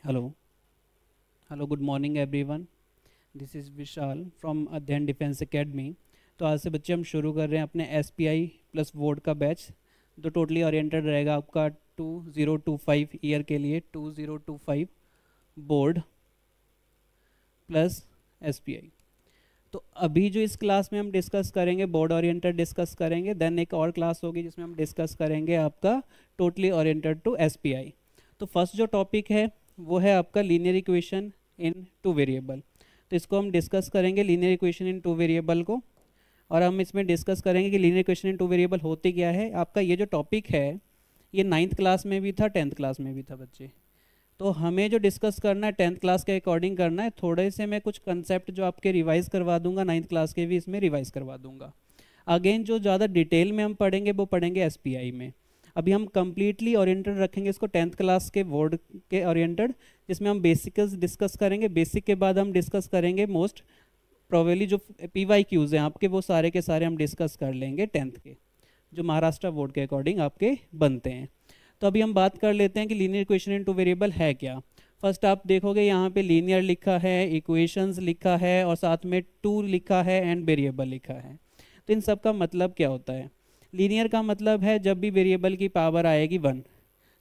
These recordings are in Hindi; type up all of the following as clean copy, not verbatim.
Hello. Hello, good morning everyone. This is Vishal from अध्ययन डिफेंस एकेडमी। तो आज से बच्चे हम शुरू कर रहे हैं अपने S P I plus board का बैच, जो टोटली ओरिएंटेड रहेगा आपका 2025 ईयर के लिए। 2025 board plus S P I. तो अभी जो इस क्लास में हम डिस्कस करेंगे बोर्ड ओरिएंटेड डिस्कस करेंगे, देन एक और क्लास होगी जिसमें हम डिस्कस करेंगे आपका totally oriented to S P I. तो फर्स्ट जो टॉपिक है वो है आपका linear equation in two variable. तो इसको हम डिस्कस करेंगे linear equation in two variable को, और हम इसमें डिस्कस करेंगे कि linear equation in two variable होते क्या है। आपका ये जो टॉपिक है ये 9th क्लास में भी था, 10th क्लास में भी था बच्चे। तो हमें जो डिस्कस करना है 10th क्लास के अकॉर्डिंग करना है। थोड़े से मैं कुछ कंसेप्ट जो आपके रिवाइज करवा दूंगा, 9th क्लास के भी इसमें रिवाइज करवा दूंगा। अगेन जो ज़्यादा डिटेल में हम पढ़ेंगे वो पढ़ेंगे एसपीआई में। अभी हम कंप्लीटली ओरिएंटेड रखेंगे इसको 10th क्लास के बोर्ड के ओरिएंटेड, जिसमें हम बेसिक्स डिस्कस करेंगे। बेसिक के बाद हम डिस्कस करेंगे मोस्ट प्रोबेबली जो PYQs हैं आपके, वो सारे के सारे हम डिस्कस कर लेंगे 10th के, जो महाराष्ट्र बोर्ड के अकॉर्डिंग आपके बनते हैं। तो अभी हम बात कर लेते हैं कि linear equation in two variable है क्या। फर्स्ट आप देखोगे यहाँ पे लीनियर लिखा है, इक्वेशंस लिखा है, और साथ में टू लिखा है एंड वेरिएबल लिखा है। तो इन सब का मतलब क्या होता है? लीनियर का मतलब है जब भी वेरिएबल की पावर आएगी 1।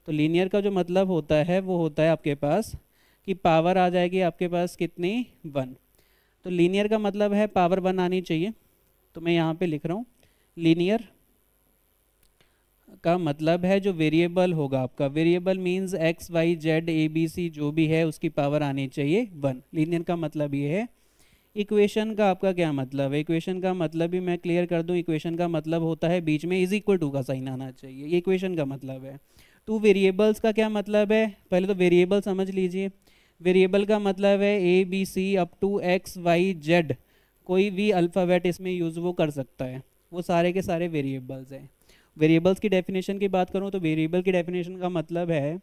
तो लीनियर का जो मतलब होता है वो होता है आपके पास कि पावर आ जाएगी आपके पास कितनी, 1। तो लीनियर का मतलब है पावर 1 आनी चाहिए। तो मैं यहाँ पे लिख रहा हूँ लीनियर का मतलब है जो वेरिएबल होगा आपका, variable means X Y Z A B C जो भी है उसकी पावर आनी चाहिए 1। लीनियर का मतलब ये है। इक्वेशन का आपका क्या मतलब है? इक्वेशन का मतलब भी मैं क्लियर कर दूं। इक्वेशन का मतलब होता है बीच में इज इक्वल टू का साइन आना चाहिए, ये इक्वेशन का मतलब है। टू वेरिएबल्स का क्या मतलब है? पहले तो वेरिएबल समझ लीजिए। वेरिएबल का मतलब है A B C up to X Y Z, कोई भी अल्फ़ाबेट इसमें यूज़ वो कर सकता है, वो सारे के सारे वेरिएबल्स हैं। वेरिएबल्स की डेफिनेशन की बात करूँ तो वेरिएबल की डेफिनेशन का मतलब है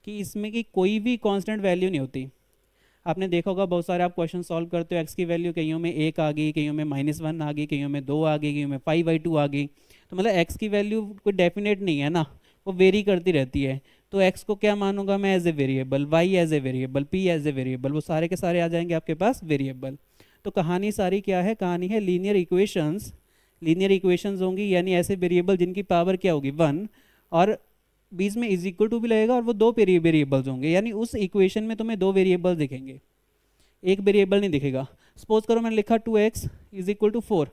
कि इसमें की कोई भी कांस्टेंट वैल्यू नहीं होती। आपने देखा होगा बहुत सारे आप क्वेश्चन सॉल्व करते हो, एक्स की वैल्यू कईयों में 1 आ गई, कईयों में -1 आ गई, कईयों में 2 आ गई, कईयों में 5/2 आ गई। तो मतलब एक्स की वैल्यू कोई डेफिनेट नहीं है ना, वो वेरी करती रहती है। तो एक्स को क्या मानूंगा मैं? As a variable, Y as a variable, P as a variable, वो सारे के सारे आ जाएंगे आपके पास वेरिएबल। तो कहानी सारी क्या है? कहानी है लीनियर इक्वेशंस। लीनियर इक्वेशंस होंगी यानी ऐसे वेरिएबल जिनकी पावर क्या होगी, 1, और बीच में इज इक्वल टू भी लगेगा, और वो दो वेरिएबल्स होंगे, यानी उस इक्वेशन में तुम्हें दो वेरिएबल दिखेंगे, एक वेरिएबल नहीं दिखेगा। सपोज करो मैंने लिखा 2x इज इक्वल टू 4,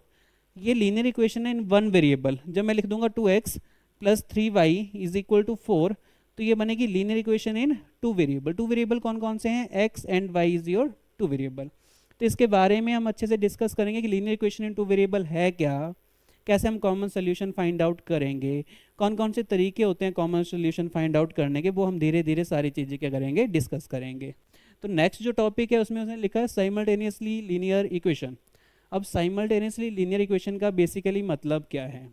ये लीनियर इक्वेशन है इन वन वेरिएबल। जब मैं लिख दूंगा 2x plus 3y is equal to 4, तो ये बनेगी linear equation in two variable. Two variable कौन कौन से हैं? x and y is your to variable. तो इसके बारे में हम अच्छे से डिस्कस करेंगे कि linear equation in two variable है क्या, कैसे हम कॉमन सोल्यूशन फाइंड आउट करेंगे, कौन कौन से तरीके होते हैं कॉमन सोल्यूशन फाइंड आउट करने के, वो हम धीरे धीरे सारी चीज़ें क्या करेंगे, डिस्कस करेंगे। तो नेक्स्ट जो टॉपिक है उसमें उसने लिखा है साइमल्टेनियसली लीनियर इक्वेशन। अब साइमल्टेनियसली लीनियर इक्वेशन का बेसिकली मतलब क्या है?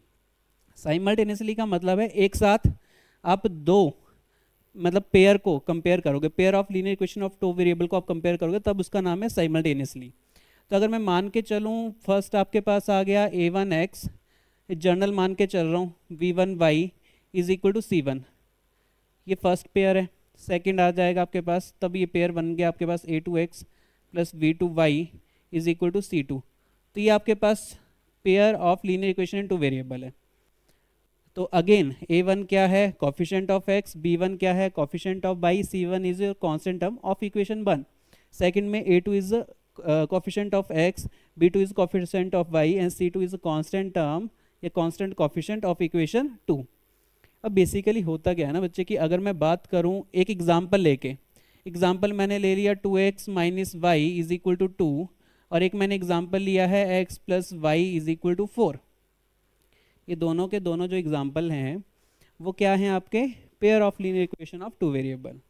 साइमल्टेनियसली का मतलब है एक साथ आप दो, मतलब पेयर को कंपेयर करोगे, pair of linear equation of two variable को आप कंपेयर करोगे, तब उसका नाम है साइमल्टेनियसली। तो अगर मैं मान के चलूँ, फर्स्ट आपके पास आ गया a1x, जर्नल मान के चल रहा हूँ v1y is equal to c1, ये फर्स्ट पेयर है। सेकंड आ जाएगा आपके पास, तब ये पेयर बन गया आपके पास a2x plus v2y is equal to c2। तो ये आपके पास pair of linear equation in two variable है। तो अगेन a1 क्या है? कॉफिशिएंट ऑफ x, b1 क्या है? Coefficient of y, c1 is constant term of equation 1। Second में a2 is coefficient of x, b2 is coefficient of y and c2 is a constant term या constant coefficient of equation 2। अब बेसिकली होता क्या है ना बच्चे, कि अगर मैं बात करूं एक एग्जांपल लेके, एग्जांपल मैंने ले लिया 2x minus Y is equal to 2, और एक मैंने एग्जांपल लिया है x plus Y is equal to 4। ये दोनों के दोनों जो एग्जांपल हैं वो क्या हैं? आपके pair of linear equation of two variable.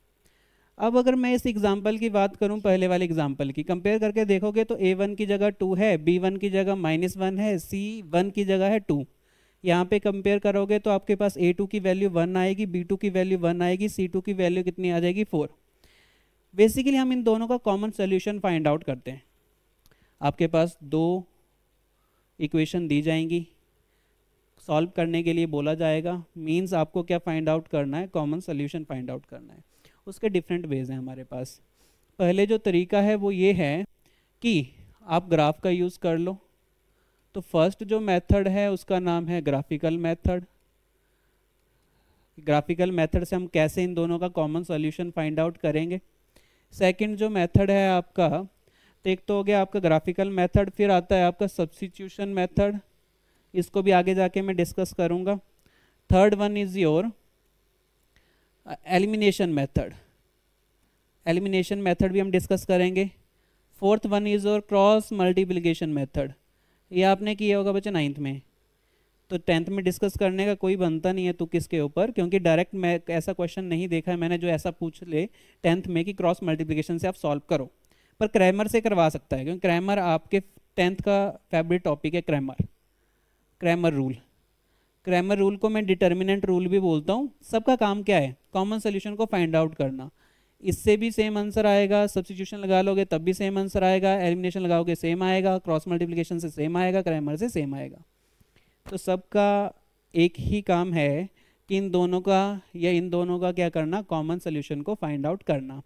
अब अगर मैं इस एग्जाम्पल की बात करूं, पहले वाले एग्जाम्पल की कंपेयर करके देखोगे तो a1 की जगह 2 है, b1 की जगह -1 है, c1 की जगह है 2। यहाँ पे कंपेयर करोगे तो आपके पास a2 की वैल्यू 1 आएगी, b2 की वैल्यू 1 आएगी, c2 की वैल्यू कितनी आ जाएगी? 4। बेसिकली हम इन दोनों का कॉमन सोल्यूशन फाइंड आउट करते हैं। आपके पास दो इक्वेशन दी जाएंगी, सॉल्व करने के लिए बोला जाएगा, मीन्स आपको क्या फाइंड आउट करना है? कॉमन सोल्यूशन फाइंड आउट करना है। उसके डिफरेंट वेज हैं हमारे पास। पहले जो तरीका है वो ये है कि आप ग्राफ का यूज़ कर लो। तो फर्स्ट जो मेथड है उसका नाम है ग्राफिकल मेथड। ग्राफिकल मेथड से हम कैसे इन दोनों का कॉमन सॉल्यूशन फाइंड आउट करेंगे। सेकंड जो मेथड है आपका, तो एक तो हो गया आपका ग्राफिकल मेथड, फिर आता है आपका सब्स्टिट्यूशन मेथड, इसको भी आगे जाके मैं डिस्कस करूंगा। Third one is your elimination method, elimination method भी हम डिस्कस करेंगे। Fourth one is your cross multiplication method, ये आपने किया होगा बच्चे 9th में, तो 10th में डिस्कस करने का कोई बनता नहीं है तो किसके ऊपर, क्योंकि डायरेक्ट मैं ऐसा क्वेश्चन नहीं देखा है मैंने जो ऐसा पूछ ले 10th में कि क्रॉस मल्टीप्लिकेशन से आप सॉल्व करो, पर क्रैमर से करवा सकता है, क्योंकि क्रैमर आपके 10th का फेवरेट टॉपिक है। क्रैमर रूल, क्रैमर रूल को मैं डिटर्मिनेंट रूल भी बोलता हूँ। सबका काम क्या है, कॉमन सोल्यूशन को फाइंड आउट करना। इससे भी सेम आंसर आएगा, सब्स्टिट्यूशन लगा लोगे तब भी सेम आंसर आएगा, एलिमिनेशन लगाओगे सेम आएगा, क्रॉस मल्टीप्लिकेशन से सेम आएगा, क्रैमर से सेम आएगा। तो सबका एक ही काम है कि इन दोनों का या इन दोनों का क्या करना, कॉमन सोल्यूशन को फाइंड आउट करना।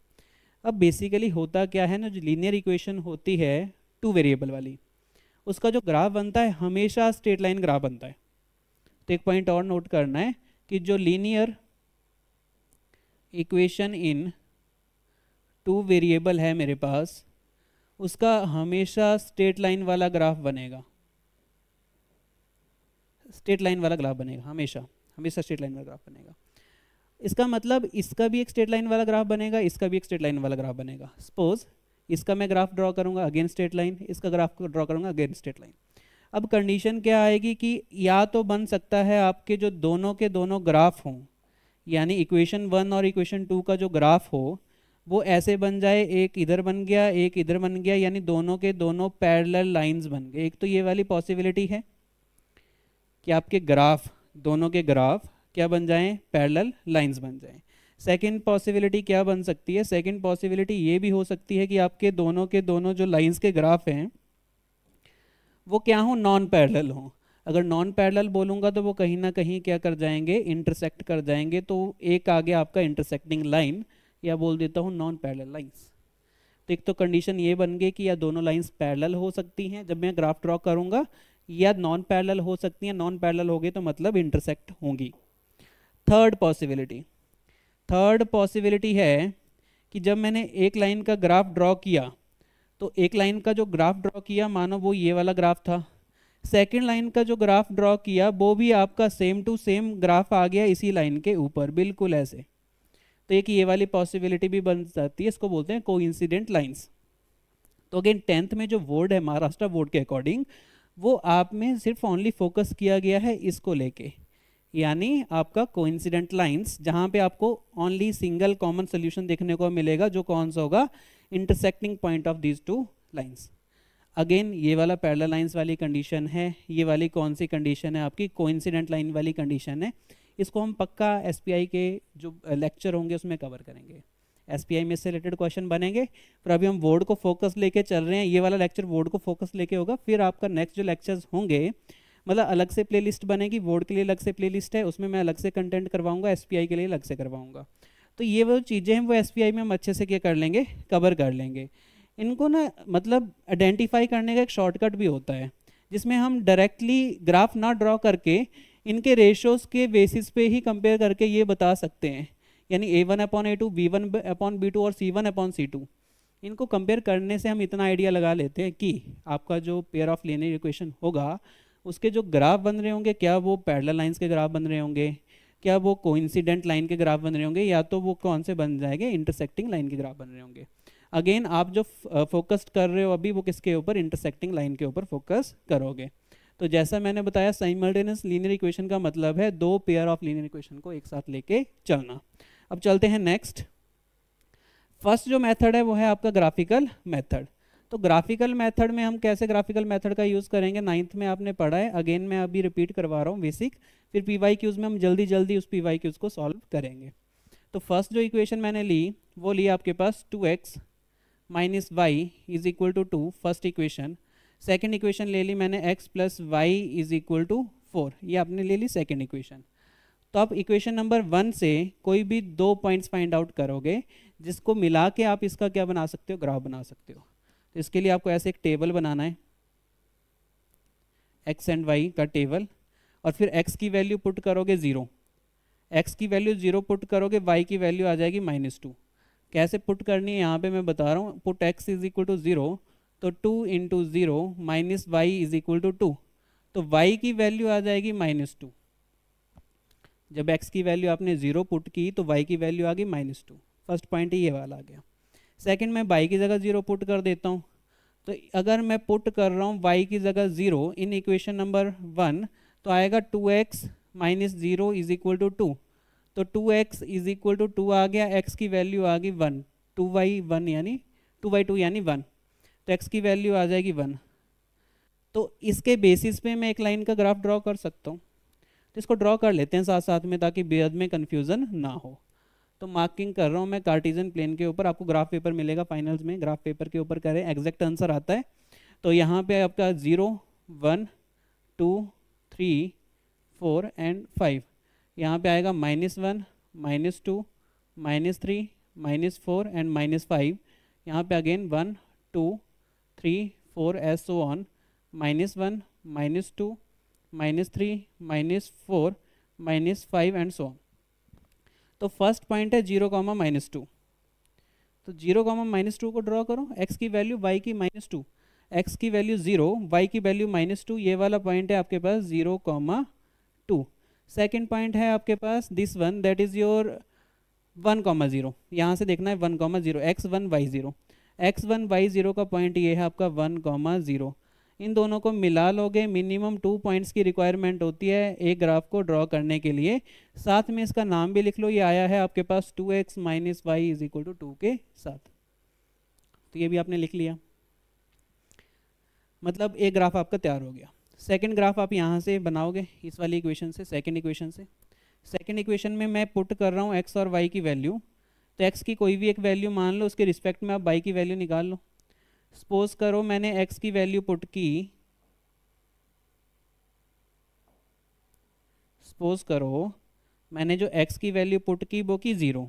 अब बेसिकली होता क्या है ना, जो लीनियर इक्वेशन होती है 2 वेरिएबल वाली, उसका जो ग्राफ बनता है हमेशा स्ट्रेट लाइन ग्राफ बनता है। तो एक पॉइंट और नोट करना है कि जो लीनियर इक्वेशन इन 2 वेरिएबल है मेरे पास, उसका हमेशा स्ट्रेट लाइन वाला ग्राफ बनेगा, स्ट्रेट लाइन वाला ग्राफ बनेगा, हमेशा हमेशा स्ट्रेट लाइन वाला ग्राफ बनेगा। इसका मतलब इसका भी एक स्ट्रेट लाइन वाला ग्राफ बनेगा, इसका भी एक स्ट्रेट लाइन वाला ग्राफ बनेगा। सपोज इसका मैं ग्राफ ड्रॉ करूंगा अगेन स्ट्रेट लाइन, इसका ग्राफ को ड्रॉ करूंगा अगेन स्ट्रेट लाइन। अब कंडीशन क्या आएगी कि या तो बन सकता है आपके जो दोनों के दोनों ग्राफ हों, यानी इक्वेशन 1 और इक्वेशन 2 का जो ग्राफ हो वो ऐसे बन जाए, एक इधर बन गया एक इधर बन गया, यानी दोनों के दोनों पैरेलल लाइंस बन गए। एक तो ये वाली पॉसिबिलिटी है कि आपके ग्राफ, दोनों के ग्राफ क्या बन जाएं, पैरेलल लाइंस बन जाएं। सेकंड पॉसिबिलिटी क्या बन सकती है, सेकंड पॉसिबिलिटी ये भी हो सकती है कि आपके दोनों के दोनों जो लाइंस के ग्राफ हैं वो क्या हो, नॉन पैरेलल हो। अगर नॉन पैरेलल बोलूँगा तो वो कहीं ना कहीं क्या कर जाएंगे, इंटरसेक्ट कर जाएंगे। तो एक आ गया आपका इंटरसेक्टिंग लाइन, या बोल देता हूँ नॉन पैरेलल लाइंस। तो एक तो कंडीशन ये बन गई कि या दोनों लाइंस पैरेलल हो सकती हैं जब मैं ग्राफ ड्रॉ करूँगा, या नॉन पैरेलल हो सकती हैं। नॉन पैरेलल हो गई तो मतलब इंटरसेक्ट होंगी। थर्ड पॉसिबिलिटी है कि जब मैंने एक लाइन का ग्राफ ड्रॉ किया, तो एक लाइन का जो ग्राफ ड्रॉ किया मानो वो ये वाला ग्राफ था, सेकंड लाइन का जो ग्राफ ड्रॉ किया वो भी आपका सेम टू सेम ग्राफ आ गया इसी लाइन के ऊपर, बिल्कुल ऐसे। तो एक ये वाली पॉसिबिलिटी भी बन जाती है, इसको बोलते हैं कोइंसिडेंट लाइंस। तो अगेन 10th में जो बोर्ड है महाराष्ट्र बोर्ड के अकॉर्डिंग, वो आप में सिर्फ ओनली फोकस किया गया है इसको लेके, यानी आपका कोइंसिडेंट लाइंस, जहाँ पे आपको ओनली सिंगल कॉमन सोल्यूशन देखने को मिलेगा, जो कौन सा होगा, intersecting point of these 2 lines. Again ये वाला पैरेलल लाइंस वाली कंडीशन है, ये वाली कौन सी कंडीशन है आपकी, कोइंसिडेंट लाइन वाली कंडीशन है। इसको हम पक्का एसपीआई के जो लेक्चर होंगे उसमें कवर करेंगे, एसपीआई में से रिलेटेड क्वेश्चन बनेंगे। पर अभी हम बोर्ड को फोकस लेके चल रहे हैं, ये वाला लेक्चर बोर्ड को फोकस लेके होगा। फिर आपका नेक्स्ट जो लेक्चर्स होंगे, मतलब अलग से प्लेलिस्ट बनेगी, बोर्ड के लिए अलग से प्लेलिस्ट है, उसमें मैं अलग से कंटेंट करवाऊंगा, एसपीआई के लिए अलग से करवाऊंगा। तो ये वो चीज़ें हैं वो एसपीआई में हम अच्छे से क्या कर लेंगे, कवर कर लेंगे। इनको ना मतलब आइडेंटिफाई करने का एक शॉर्टकट भी होता है, जिसमें हम डायरेक्टली ग्राफ ना ड्रॉ करके इनके रेशोज़ के बेसिस पे ही कंपेयर करके ये बता सकते हैं, यानी A1/A2, B1/B2 और C1/C2, इनको कंपेयर करने से हम इतना आइडिया लगा लेते हैं कि आपका जो पेयर ऑफ लीनियर इक्वेशन होगा उसके जो ग्राफ बन रहे होंगे, क्या वो पैरेलल लाइंस के ग्राफ बन रहे होंगे, क्या वो कोइंसिडेंट लाइन के ग्राफ बन रहे होंगे, या तो वो कौन से बन जाएंगे, इंटरसेक्टिंग लाइन के ग्राफ बन रहे होंगे। अगेन आप जो फोकस कर रहे हो अभी, वो किसके ऊपर, इंटरसेक्टिंग लाइन के ऊपर फोकस करोगे। तो जैसा मैंने बताया, साइमल्टेनियस लीनियर इक्वेशन का मतलब है 2 पेयर ऑफ लीनियर इक्वेशन को एक साथ लेके चलना। अब चलते हैं नेक्स्ट। फर्स्ट जो मेथड है वो है आपका ग्राफिकल मेथड। तो ग्राफिकल मेथड में हम कैसे ग्राफिकल मेथड का यूज़ करेंगे, 9th में आपने पढ़ा है, अगेन मैं अभी रिपीट करवा रहा हूँ बेसिक, फिर PYQs में हम जल्दी जल्दी उस PYQs को सॉल्व करेंगे। तो फर्स्ट जो इक्वेशन मैंने ली वो ली आपके पास 2x - y = 2, first equation. Second equation ले ली मैंने x + y = 4, ये आपने ले ली सेकेंड इक्वेशन। तो आप इक्वेशन नंबर 1 से कोई भी 2 पॉइंट्स फाइंड आउट करोगे, जिसको मिला के आप इसका क्या बना सकते हो, ग्राफ बना सकते हो। तो इसके लिए आपको ऐसे एक टेबल बनाना है, एक्स एंड वाई का टेबल, और फिर x की वैल्यू पुट करोगे 0, x की वैल्यू 0 पुट करोगे, y की वैल्यू आ जाएगी -2। कैसे पुट करनी है यहाँ पे मैं बता रहा हूँ। Put x is equal to 0, तो 2 into 0 minus Y is equal to 2, तो y की वैल्यू आ जाएगी -2। जब x की वैल्यू आपने 0 पुट की तो y की वैल्यू आ गई -2। फर्स्ट पॉइंट ये वाला आ गया। सेकंड मैं y की जगह 0 पुट कर देता हूँ, तो अगर मैं पुट कर रहा हूँ y की जगह 0 इन इक्वेशन नंबर 1, तो आएगा 2x minus 0 is equal to 2, तो 2x इज इक्वल टू 2 आ गया, x की वैल्यू आ गई 1, 2y 1 यानी 2/2 यानी 1, तो x की वैल्यू आ जाएगी 1। तो इसके बेसिस पे मैं एक लाइन का ग्राफ ड्रॉ कर सकता हूँ। तो इसको ड्रॉ कर लेते हैं साथ साथ में, ताकि बेहद में कन्फ्यूज़न ना हो। तो मार्किंग कर रहा हूँ मैं कार्टेशियन प्लेन के ऊपर, आपको ग्राफ पेपर मिलेगा फाइनल्स में, ग्राफ पेपर के ऊपर करें, एग्जैक्ट आंसर आता है। तो यहाँ पे आपका 0 1 2 3 4 एंड 5, यहाँ पे आएगा -1 -2 -3 -4 एंड -5, यहाँ पे again 1 2 3 4 as so on, -1 -2 -3 -4 -5 and so on. तो फर्स्ट पॉइंट है 0, -2, तो 0, -2 को ड्रॉ करो, x की वैल्यू y की -2, x की वैल्यू 0, y की वैल्यू -2, ये वाला पॉइंट है आपके पास 0, 2। सेकेंड पॉइंट है आपके पास this one, that is your 1, 0, यहाँ से देखना है 1, 0, x1 y0, x1 y0 का पॉइंट ये है आपका 1, 0। इन दोनों को मिला लोगे, मिनिमम 2 पॉइंट्स की रिक्वायरमेंट होती है एक ग्राफ को ड्रॉ करने के लिए। साथ में इसका नाम भी लिख लो, ये आया है आपके पास 2x minus Y is equal to 2 के साथ। तो ये भी आपने लिख लिया, मतलब एक ग्राफ आपका तैयार हो गया। सेकंड ग्राफ आप यहाँ से बनाओगे इस वाली इक्वेशन से, सेकंड इक्वेशन से। सेकंड इक्वेशन में मैं पुट कर रहा हूँ x और y की वैल्यू, तो x की कोई भी एक वैल्यू मान लो, उसके रिस्पेक्ट में आप y की वैल्यू निकाल लो। सपोज करो मैंने x की वैल्यू पुट की, सपोज करो मैंने जो x की वैल्यू पुट की वो की 0।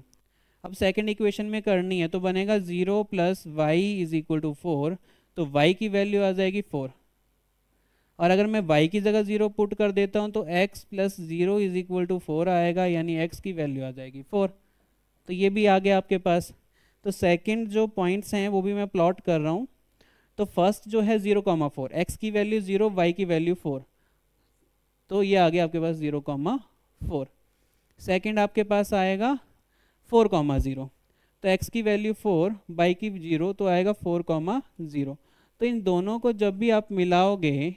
अब सेकंड इक्वेशन में करनी है, तो बनेगा 0 + y इज इक्वल टू 4, तो y की वैल्यू आ जाएगी 4। और अगर मैं y की जगह 0 पुट कर देता हूँ तो x + 0 इज इक्वल टू 4 आएगा, यानी x की वैल्यू आ जाएगी 4। तो ये भी आ गया आपके पास। तो सेकंड जो पॉइंट्स हैं वो भी मैं प्लॉट कर रहा हूँ। तो फर्स्ट जो है 0, 4, x की वैल्यू 0, y की वैल्यू 4, तो ये आ गया आपके पास 0, 4। सेकंड आपके पास आएगा 4, 0, तो x की वैल्यू 4, y की 0, तो आएगा 4, 0। तो इन दोनों को जब भी आप मिलाओगे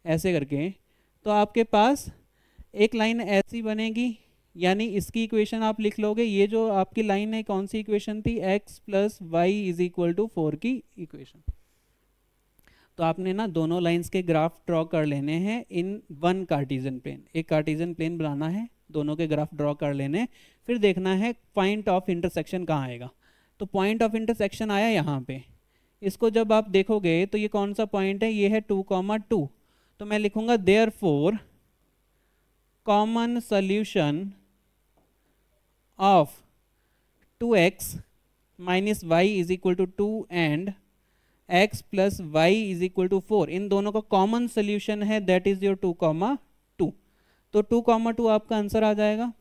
ऐसे करके, तो आपके पास एक लाइन ऐसी बनेगी, यानी इसकी इक्वेशन आप लिख लोगे। ये जो आपकी लाइन है कौन सी इक्वेशन थी, x + y is equal to 4 की इक्वेशन। तो आपने ना दोनों लाइंस के ग्राफ ड्रॉ कर लेने हैं इन वन कार्टेशियन प्लेन, एक कार्टेशियन प्लेन बनाना है, दोनों के ग्राफ ड्रॉ कर लेने, फिर देखना है पॉइंट ऑफ इंटरसेक्शन कहाँ आएगा। तो पॉइंट ऑफ इंटरसेक्शन आया यहाँ पे, इसको जब आप देखोगे तो ये कौन सा पॉइंट है, ये है 2, 2। तो मैं लिखूंगा therefore common solution of 2x minus Y is equal to 2 and x + y is equal to 4, इन दोनों का कॉमन सोल्यूशन है, दैट इज योर 2, 2। तो 2, 2 आपका आंसर आ जाएगा।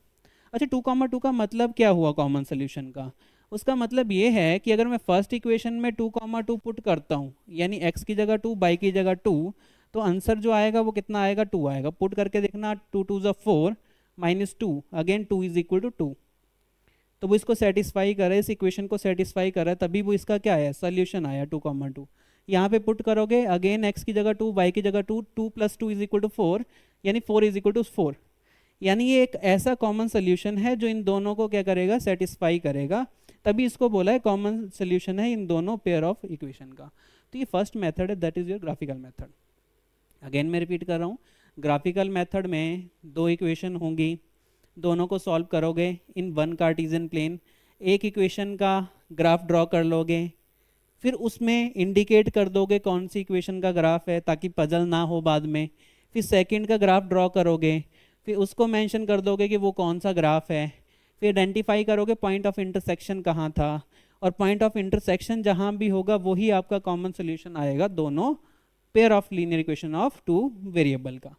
अच्छा 2, 2 का मतलब क्या हुआ कॉमन सोल्यूशन का? उसका मतलब ये है कि अगर मैं फर्स्ट इक्वेशन में 2, 2 पुट करता हूँ, यानी x की जगह 2, y की जगह 2, तो आंसर जो आएगा वो कितना आएगा, 2 आएगा। पुट करके देखना, 2 2 = 4 -2, अगेन 2 इज इक्वल टू 2। तो वो इसको सेटिस्फाई करे, इस इक्वेशन को सेटिस्फाई करे, तभी वो इसका क्या आया, सोल्यूशन आया 2, 2। यहाँ पे पुट करोगे, अगेन x की जगह 2, y की जगह 2, 2 + 2 इज इक्वल टू 4, यानी 4 इज इक्वल टू 4। यानी ये एक ऐसा कॉमन सोल्यूशन है जो इन दोनों को क्या करेगा, सेटिस्फाई करेगा, तभी इसको बोला है कॉमन सोल्यूशन है इन दोनों पेयर ऑफ इक्वेशन का। तो ये फर्स्ट मेथड है, that is your graphical method. Again मैं रिपीट कर रहा हूँ, ग्राफिकल मेथड में 2 इक्वेशन होंगी, दोनों को सॉल्व करोगे इन वन कार्टेशियन प्लेन, एक इक्वेशन का ग्राफ ड्रॉ कर लोगे, फिर उसमें इंडिकेट कर दोगे कौन सी इक्वेशन का ग्राफ है, ताकि पजल ना हो बाद में। फिर सेकंड का ग्राफ ड्रॉ करोगे, फिर उसको मेंशन कर दोगे कि वो कौन सा ग्राफ है, फिर आइडेंटिफाई करोगे पॉइंट ऑफ इंटरसेक्शन कहाँ था, और पॉइंट ऑफ इंटरसेक्शन जहाँ भी होगा वही आपका कॉमन सोल्यूशन आएगा दोनों pair of linear equation of two variable का।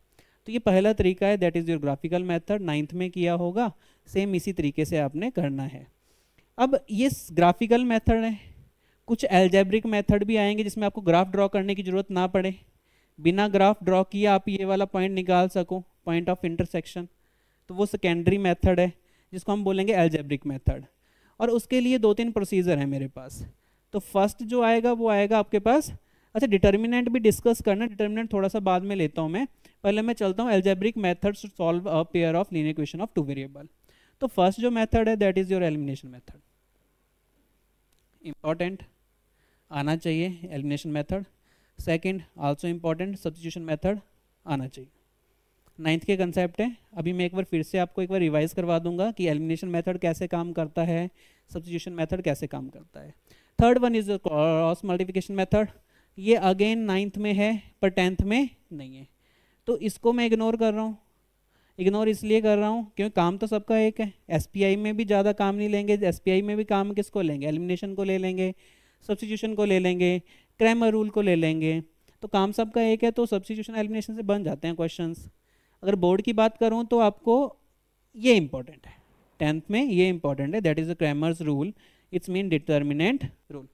तो ये पहला तरीका है, that is your graphical method, 9th में किया होगा, सेम इसी तरीके से आपने करना है। अब ये ग्राफिकल मेथड है, कुछ एल्जेब्रिक मेथड भी आएंगे जिसमें आपको ग्राफ ड्रॉ करने की जरूरत ना पड़े, बिना ग्राफ ड्रॉ किए आप ये वाला पॉइंट निकाल सको, पॉइंट ऑफ इंटरसेक्शन, तो वो सेकेंडरी मेथड है जिसको हम बोलेंगे एल्जेब्रिक मेथड। और उसके लिए 2-3 प्रोसीजर है मेरे पास। तो फर्स्ट जो आएगा वो आएगा आपके पास, अच्छा डिटर्मिनेंट भी डिस्कस करना, डिटर्मिनेंट थोड़ा सा बाद में लेता हूँ मैं, पहले मैं चलता हूँ algebraic method to solve a pair of linear equation of two variable. तो फर्स्ट जो मेथड है that is your elimination method, important आना चाहिए elimination method. Second also important substitution method आना चाहिए। 9th के कंसेप्ट है, अभी मैं एक बार फिर से आपको एक बार रिवाइज करवा दूंगा कि एलिमिनेशन मेथड कैसे काम करता है, सब्स्टिट्यूशन मेथड कैसे काम करता है। Third one is cross multiplication method, ये अगेन 9th में है पर 10th में नहीं है, तो इसको मैं इग्नोर कर रहा हूँ। इग्नोर इसलिए कर रहा हूँ क्योंकि काम तो सबका एक है, एसपीआई में भी ज़्यादा काम नहीं लेंगे, एसपीआई में भी काम किसको लेंगे, एलिमिनेशन को ले लेंगे, सब्स्टिट्यूशन को ले लेंगे, क्रैमर रूल को ले लेंगे, तो काम सबका एक है, तो सब्स्टिट्यूशन एलिमिनेशन से बन जाते हैं क्वेश्चंस। अगर बोर्ड की बात करूँ तो आपको ये इंपॉर्टेंट है, 10th में ये इंपॉर्टेंट है, that is the Cramer's rule, it's mean determinant rule.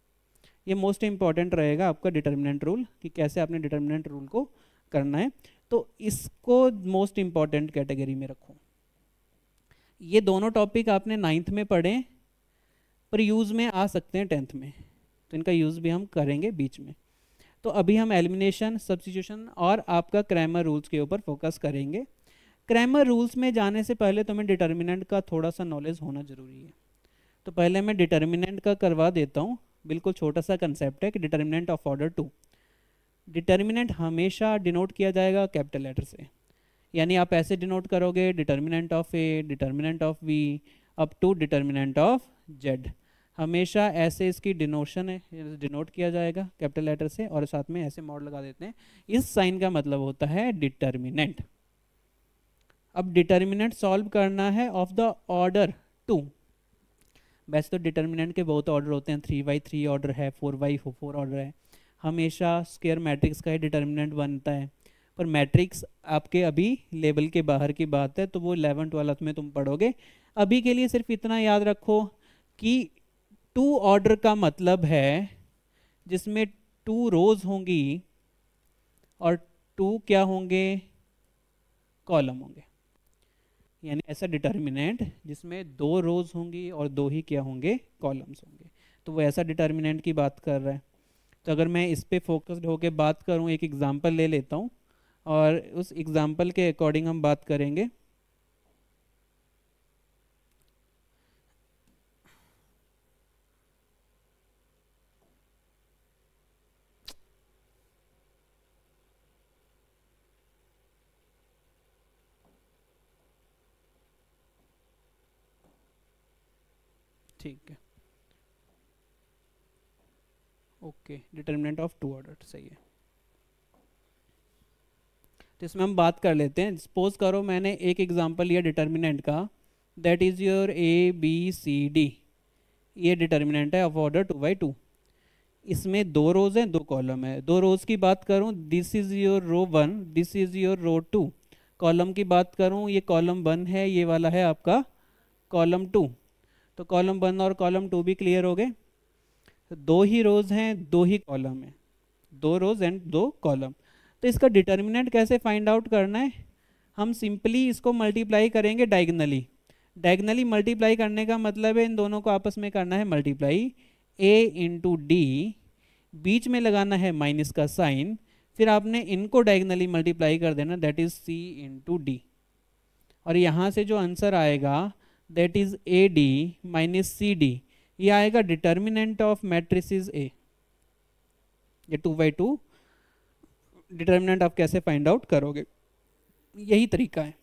ये मोस्ट इंपॉर्टेंट रहेगा आपका डिटर्मिनेंट रूल, कि कैसे आपने डिटर्मिनेंट रूल को करना है, तो इसको मोस्ट इंपॉर्टेंट कैटेगरी में रखो। ये दोनों टॉपिक आपने 9th में पढ़े पर यूज़ में आ सकते हैं 10th में, तो इनका यूज़ भी हम करेंगे बीच में। तो अभी हम एलिमिनेशन, सब्स्टिट्यूशन और आपका क्रैमर रूल्स के ऊपर फोकस करेंगे। क्रैमर रूल्स में जाने से पहले तुम्हें डिटर्मिनेंट का थोड़ा सा नॉलेज होना ज़रूरी है, तो पहले मैं डिटर्मिनेंट का करवा देता हूँ। बिल्कुल छोटा सा कंसेप्ट है कि डिटर्मिनेंट ऑफ ऑर्डर 2, डिटर्मिनेंट हमेशा डिनोट किया जाएगा कैपिटल लेटर से, यानी आप ऐसे डिनोट करोगे determinant of A, determinant of V, up to determinant of Z, हमेशा ऐसे इसकी डिनोशन है, डिनोट किया जाएगा कैपिटल लेटर से, और साथ में ऐसे मॉड लगा देते हैं, इस साइन का मतलब होता है डिटर्मिनेंट। अब डिटर्मिनेंट सॉल्व करना है ऑफ द ऑर्डर 2। वैसे तो डिटर्मिनेंट के बहुत ऑर्डर होते हैं, 3x3 ऑर्डर है, 4x4 ऑर्डर है, हमेशा स्क्वायर मैट्रिक्स का ही डिटर्मिनेंट बनता है, पर मैट्रिक्स आपके अभी लेवल के बाहर की बात है, तो वो 11th-12th में तुम पढ़ोगे। अभी के लिए सिर्फ इतना याद रखो कि 2 ऑर्डर का मतलब है जिसमें 2 रोज होंगी और 2 क्या होंगे, कॉलम होंगे, यानी ऐसा डिटर्मिनेंट जिसमें 2 रोज होंगी और 2 ही क्या होंगे, कॉलम्स होंगे, तो वो ऐसा डिटर्मिनेंट की बात कर रहा है। तो अगर मैं इस पे फोकस्ड होकर बात करूं, एक एग्जांपल ले लेता हूं और उस एग्जांपल के अकॉर्डिंग हम बात करेंगे। ठीक है, ओके, डिटर्मिनेंट ऑफ 2 ऑर्डर सही है। तो इसमें हम बात कर लेते हैं। सपोज करो मैंने एक एग्जांपल लिया डिटर्मिनेंट का, दैट इज़ योर ABCD, ये डिटर्मिनेंट है ऑफ ऑर्डर 2x2। इसमें 2 रोज हैं, 2 कॉलम है। 2 रोज की बात करूं, this is your row 1, this is your row 2। Column की बात करूं, ये कॉलम 1 है, ये वाला है आपका कॉलम 2। तो कॉलम 1 और कॉलम 2 भी क्लियर हो गए। 2 ही रोज हैं, 2 ही कॉलम है, 2 रोज एंड 2 कॉलम। तो इसका डिटर्मिनेंट कैसे फाइंड आउट करना है, हम सिंपली इसको मल्टीप्लाई करेंगे डायगनली। डायगनली मल्टीप्लाई करने का मतलब है इन दोनों को आपस में करना है मल्टीप्लाई, A इंटू डी, बीच में लगाना है माइनस का साइन, फिर आपने इनको डायगनली मल्टीप्लाई कर देना, that is C into D, और यहाँ से जो आंसर आएगा that is AD minus CD, ये आएगा डिटर्मिनेंट ऑफ मैट्रिसेस A। ये 2x2 डिटर्मिनेंट आप कैसे फाइंड आउट करोगे, यही तरीका है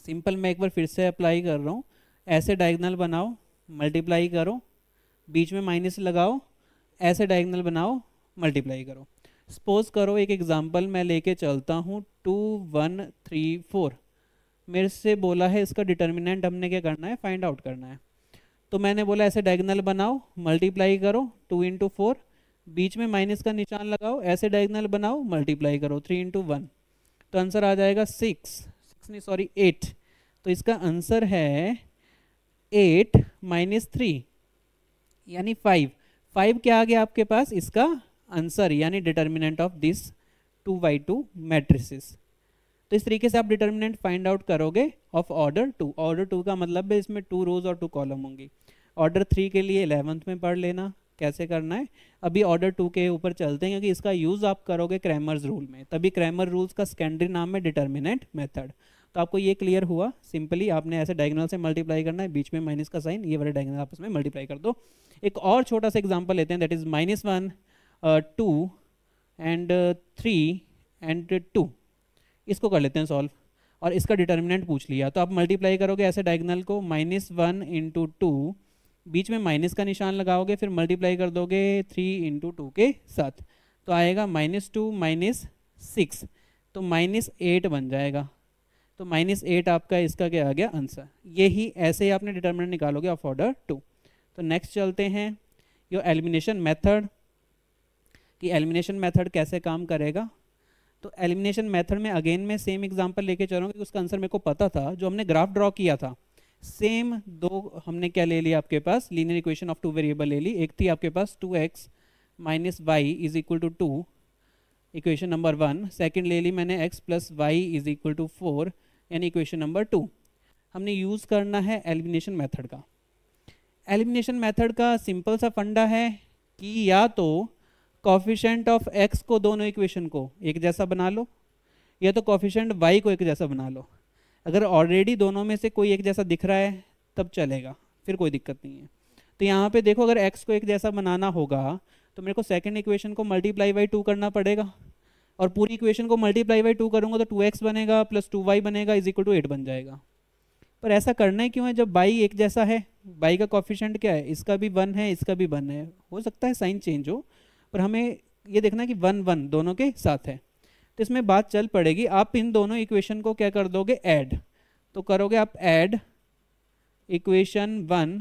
सिंपल। मैं एक बार फिर से अप्लाई कर रहा हूँ, ऐसे डायगोनल बनाओ, मल्टीप्लाई करो, बीच में माइनस लगाओ, ऐसे डायगोनल बनाओ, मल्टीप्लाई करो। सपोज करो एक एग्जांपल मैं लेके चलता हूँ 2 1 3 4, मेरे से बोला है इसका डिटर्मिनेंट हमने क्या करना है, फाइंड आउट करना है। तो मैंने बोला ऐसे डायगोनल बनाओ, मल्टीप्लाई करो 2 इंटू 4, बीच में माइनस का निशान लगाओ, ऐसे डायगोनल बनाओ, मल्टीप्लाई करो 3 इंटू 1, तो आंसर आ जाएगा 8। तो इसका आंसर है 8 माइनस 3 यानी 5 क्या आ गया आपके पास, इसका आंसर यानी डिटर्मिनेंट ऑफ दिस 2×2 मैट्रिसेस। तो इस तरीके से आप डिटर्मिनेंट फाइंड आउट करोगे ऑफ ऑर्डर 2। ऑर्डर 2 का मतलब है इसमें 2 रोज और 2 कॉलम होंगी। ऑर्डर 3 के लिए 11th में पढ़ लेना कैसे करना है। अभी ऑर्डर 2 के ऊपर चलते हैं क्योंकि इसका यूज़ आप करोगे क्रैमर्स रूल में, तभी क्रैमर रूल्स का सेकेंडरी नाम है डिटर्मिनेंट मेथड। तो आपको ये क्लियर हुआ, सिंपली आपने ऐसे डायगोनल से मल्टीप्लाई करना है, बीच में माइनस का साइन, ये वाले डायगोनल आपस में मल्टीप्लाई कर दो। एक और छोटा सा एग्जांपल लेते हैं, दैट इज -1 2 एंड 3 एंड 2। इसको कर लेते हैं सॉल्व, और इसका डिटर्मिनेंट पूछ लिया। तो आप मल्टीप्लाई करोगे ऐसे डायगोनल को, -1 इंटू 2, बीच में माइनस का निशान लगाओगे, फिर मल्टीप्लाई कर दोगे 3 इंटू 2 के साथ, तो आएगा -2 -6, तो -8 बन जाएगा। तो -8 आपका इसका क्या आ गया आंसर। यही ऐसे ही आपने डिटर्मिनेंट निकालोगे ऑफ ऑर्डर 2। तो नेक्स्ट चलते हैं योर एलिमिनेशन मेथड, कि एलिमिनेशन मेथड कैसे काम करेगा। तो एलिमिनेशन मेथड में अगेन मैं सेम एग्जांपल लेके चलूँगा क्योंकि उसका आंसर मेरे को पता था, जो हमने ग्राफ ड्रॉ किया था सेम दो हमने क्या ले लिया आपके पास, लीनियर इक्वेशन ऑफ 2 वेरिएबल ले ली। एक थी आपके पास 2x minus Y is equal to 2, equation number 1। Second ले ली मैंने x plus Y is equal to 4 यानी इक्वेशन नंबर 2। हमने यूज़ करना है एलिमिनेशन मेथड का। एलिमिनेशन मेथड का सिंपल सा फंडा है कि या तो कोफिशिएंट ऑफ x को दोनों इक्वेशन को एक जैसा बना लो, या तो कोफिशिएंट y को एक जैसा बना लो। अगर ऑलरेडी दोनों में से कोई एक जैसा दिख रहा है तब चलेगा, फिर कोई दिक्कत नहीं है। तो यहाँ पे देखो, अगर x को एक जैसा बनाना होगा तो मेरे को सेकंड इक्वेशन को मल्टीप्लाई बाई 2 करना पड़ेगा, और पूरी इक्वेशन को मल्टीप्लाई बाई 2 करूँगा तो 2x बनेगा प्लस 2y बनेगा इज इक्वल टू 8 बन जाएगा। पर ऐसा करना ही क्यों है जब y एक जैसा है। y का कोफिशिएंट क्या है, इसका भी 1 है, इसका भी 1 है, हो सकता है साइन चेंज हो, पर हमें ये देखना है कि 1 1 दोनों के साथ है। तो इसमें बात चल पड़ेगी, आप इन दोनों इक्वेशन को क्या कर दोगे, ऐड। तो करोगे आप ऐड इक्वेशन 1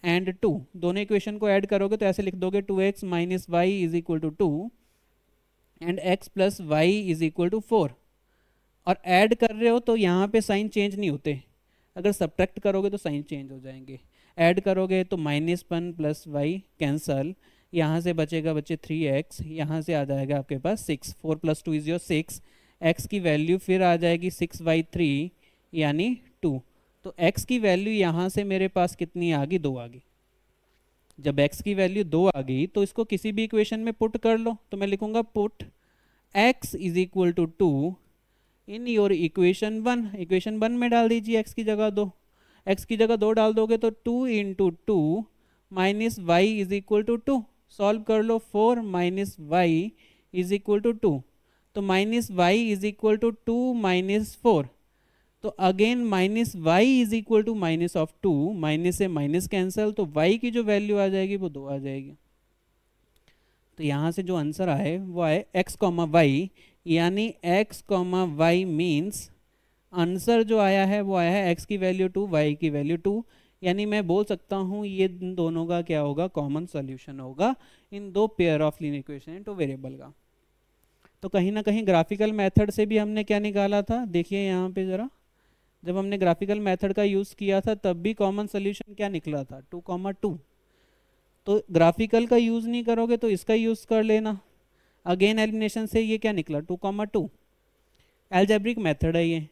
एंड 2, दोनों इक्वेशन को ऐड करोगे तो ऐसे लिख दोगे 2x minus Y is equal to 2 and x plus Y is equal to 4। और ऐड कर रहे हो तो यहाँ पे साइन चेंज नहीं होते, अगर सब्ट्रैक्ट करोगे तो साइन चेंज हो जाएंगे। ऐड करोगे तो -1 प्लस वाई कैंसल, यहाँ से बचेगा बच्चे 3x, यहाँ से आ जाएगा आपके पास 6, 4 प्लस 2 इज योर 6, x की वैल्यू फिर आ जाएगी 6/3 यानी 2। तो x की वैल्यू यहाँ से मेरे पास कितनी आ गई, 2 आ गई। जब x की वैल्यू 2 आ गई तो इसको किसी भी इक्वेशन में पुट कर लो। तो मैं लिखूंगा put x is equal to 2 in your equation 1। Equation 1 में डाल दीजिए x की जगह 2, x की जगह 2 डाल दोगे तो 2 into 2 minus Y is equal to 2। Solve कर लो, 4 minus Y is equal to 2, तो minus Y is equal to 2 minus 4। तो again minus Y is equal to minus of 2, minus से माइनस कैंसिल, तो y की जो वैल्यू आ जाएगी वो 2 आ जाएगी। तो यहाँ से जो आंसर आए वो आए x कॉमा वाई, यानी x comma Y means answer जो आया है वो आया है x की वैल्यू 2, y की वैल्यू 2। यानी मैं बोल सकता हूँ ये इन दोनों का क्या होगा, कॉमन सॉल्यूशन होगा इन दो pair of linear equation two variable का। तो कहीं ना कहीं ग्राफिकल मेथड से भी हमने क्या निकाला था, देखिए यहाँ पे ज़रा, जब हमने ग्राफिकल मेथड का यूज़ किया था तब भी कॉमन सोल्यूशन क्या निकला था, 2,2। तो ग्राफिकल का यूज़ नहीं करोगे तो इसका यूज़ कर लेना। अगेन एलिमिनेशन से ये क्या निकला, 2,2। एल्जेब्रिक मेथड है ये,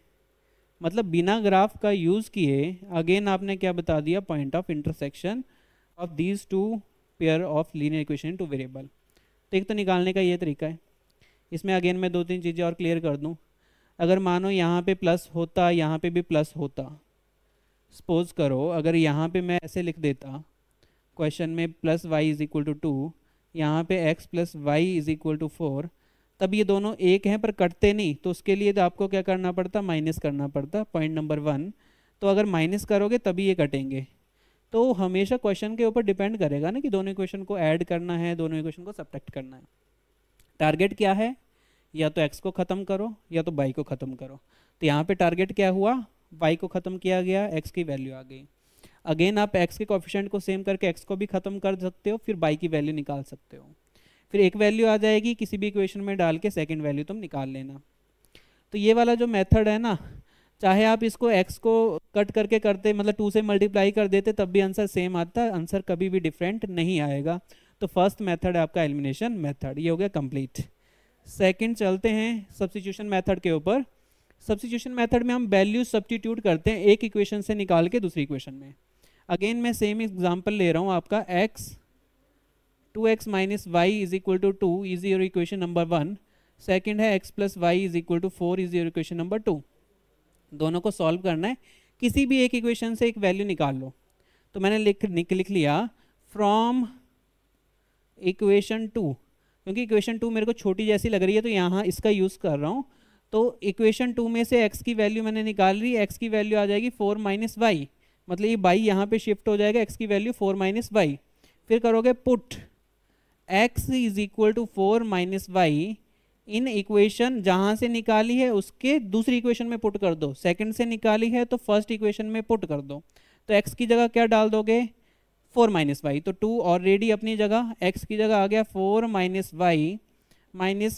मतलब बिना ग्राफ का यूज़ किए अगेन आपने क्या बता दिया, point of intersection of these two pair of linear equation two variable. तो एक तो निकालने का ये तरीका है। इसमें अगेन मैं 2-3 चीज़ें और क्लियर कर दूं। अगर मानो यहाँ पे प्लस होता, यहाँ पे भी प्लस होता, सपोज करो अगर यहाँ पे मैं ऐसे लिख देता क्वेश्चन में plus Y is equal to 2, यहाँ पे x plus Y is equal to 4, तब ये दोनों एक हैं पर कटते नहीं, तो उसके लिए तो आपको क्या करना पड़ता, माइनस करना पड़ता, पॉइंट नंबर 1। तो अगर माइनस करोगे तभी ये कटेंगे। तो हमेशा क्वेश्चन के ऊपर डिपेंड करेगा ना कि दोनों इक्वेशन को ऐड करना है, दोनों इक्वेशन को सब्ट्रैक्ट करना है। टारगेट क्या है, या तो x को ख़त्म करो या तो y को ख़त्म करो। तो यहाँ पे टारगेट क्या हुआ, y को ख़त्म किया गया, x की वैल्यू आ गई। अगेन आप x के कोफिशिएंट को सेम करके x को भी ख़त्म कर सकते हो, फिर y की वैल्यू निकाल सकते हो। फिर एक वैल्यू आ जाएगी, किसी भी इक्वेशन में डाल के सेकेंड वैल्यू तुम निकाल लेना। तो ये वाला जो मेथड है ना, चाहे आप इसको x को कट करके करते, मतलब 2 से मल्टीप्लाई कर देते, तब भी आंसर सेम आता है, आंसर कभी भी डिफरेंट नहीं आएगा। तो फर्स्ट मेथड है आपका एलिमिनेशन मेथड, ये हो गया कंप्लीट। सेकंड चलते हैं सब्स्टिट्यूशन मेथड के ऊपर। सब्स्टिट्यूशन मेथड में हम वैल्यू सब्स्टिट्यूट करते हैं एक इक्वेशन से निकाल के दूसरी इक्वेशन में। अगेन मैं सेम एग्जांपल ले रहा हूँ आपका, x 2x minus Y is equal to 2 is your equation number 1। Second है x plus Y is equal to 4 is your equation number 2। दोनों को सॉल्व करना है, किसी भी एक इक्वेशन से एक वैल्यू निकाल लो। तो मैंने लिख लिया फ्रॉम इक्वेशन 2, क्योंकि इक्वेशन 2 मेरे को छोटी जैसी लग रही है तो यहाँ इसका यूज़ कर रहा हूँ। तो इक्वेशन 2 में से x की वैल्यू मैंने निकाल ली, x की वैल्यू आ जाएगी 4 माइनस वाई, मतलब ये बाई यहाँ पे शिफ्ट हो जाएगा, x की वैल्यू 4 माइनस वाई। फिर करोगे put x is equal to 4 minus Y in equation जहाँ से निकाली है उसके दूसरी इक्वेशन में पुट कर दो, सेकंड से निकाली है तो फर्स्ट इक्वेशन में पुट कर दो। तो x की जगह क्या डाल दोगे, 4 माइनस वाई, तो 2 ऑलरेडी अपनी जगह, x की जगह आ गया 4 minus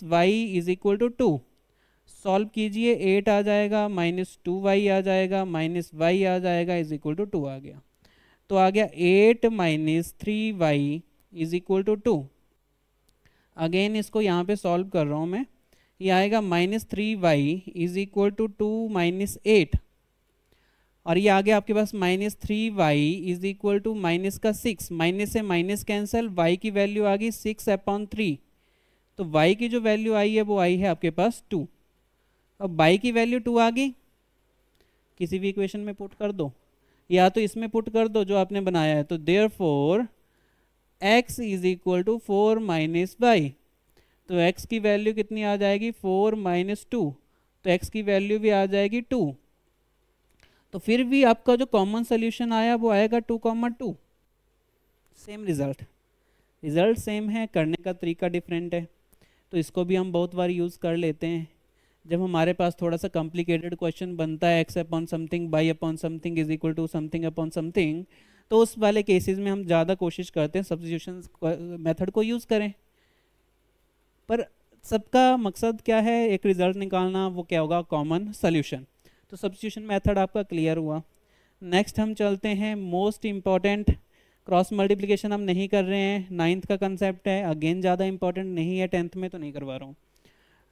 Y is equal to 2। Solve कीजिए, 8 आ जाएगा, माइनस 2y आ जाएगा, माइनस y आ जाएगा, इज इक्वल टू 2 आ गया। तो आ गया 8 minus 3y is equal to 2। Again इसको यहाँ पे सॉल्व कर रहा हूँ मैं, ये आएगा minus 3y is equal to 2 minus 8, और ये आ गया आपके पास minus 3y is equal to minus का 6, माइनस से माइनस कैंसिल, y की वैल्यू आ गई 6/3। तो y की जो वैल्यू आई है वो आई है आपके पास 2। अब y की वैल्यू 2 आ गई, किसी भी इक्वेशन में पुट कर दो, या तो इसमें पुट कर दो जो आपने बनाया है। तो therefore x is equal to 4 minus Y, तो x की वैल्यू कितनी आ जाएगी 4 माइनस 2, तो x की वैल्यू भी आ जाएगी 2। तो फिर भी आपका जो कॉमन सोल्यूशन आया वो आएगा 2,2। सेम रिजल्ट सेम है, करने का तरीका डिफरेंट है। तो इसको भी हम बहुत बार यूज़ कर लेते हैं जब हमारे पास थोड़ा सा कॉम्प्लिकेटेड क्वेश्चन बनता है, x upon something by upon something is equal to something upon something, तो उस वाले केसेस में हम ज़्यादा कोशिश करते हैं सब्स्टिट्यूशन मेथड को यूज़ करें। पर सबका मकसद क्या है, एक रिजल्ट निकालना, वो क्या होगा, कॉमन सोल्यूशन। तो सब्स्टिट्यूशन मेथड आपका क्लियर हुआ। नेक्स्ट हम चलते हैं मोस्ट इम्पॉर्टेंट, क्रॉस मल्टीप्लिकेशन हम नहीं कर रहे हैं, 9th का कंसेप्ट है, अगेन ज़्यादा इंपॉर्टेंट नहीं है, 10th में तो नहीं करवा रहा हूँ।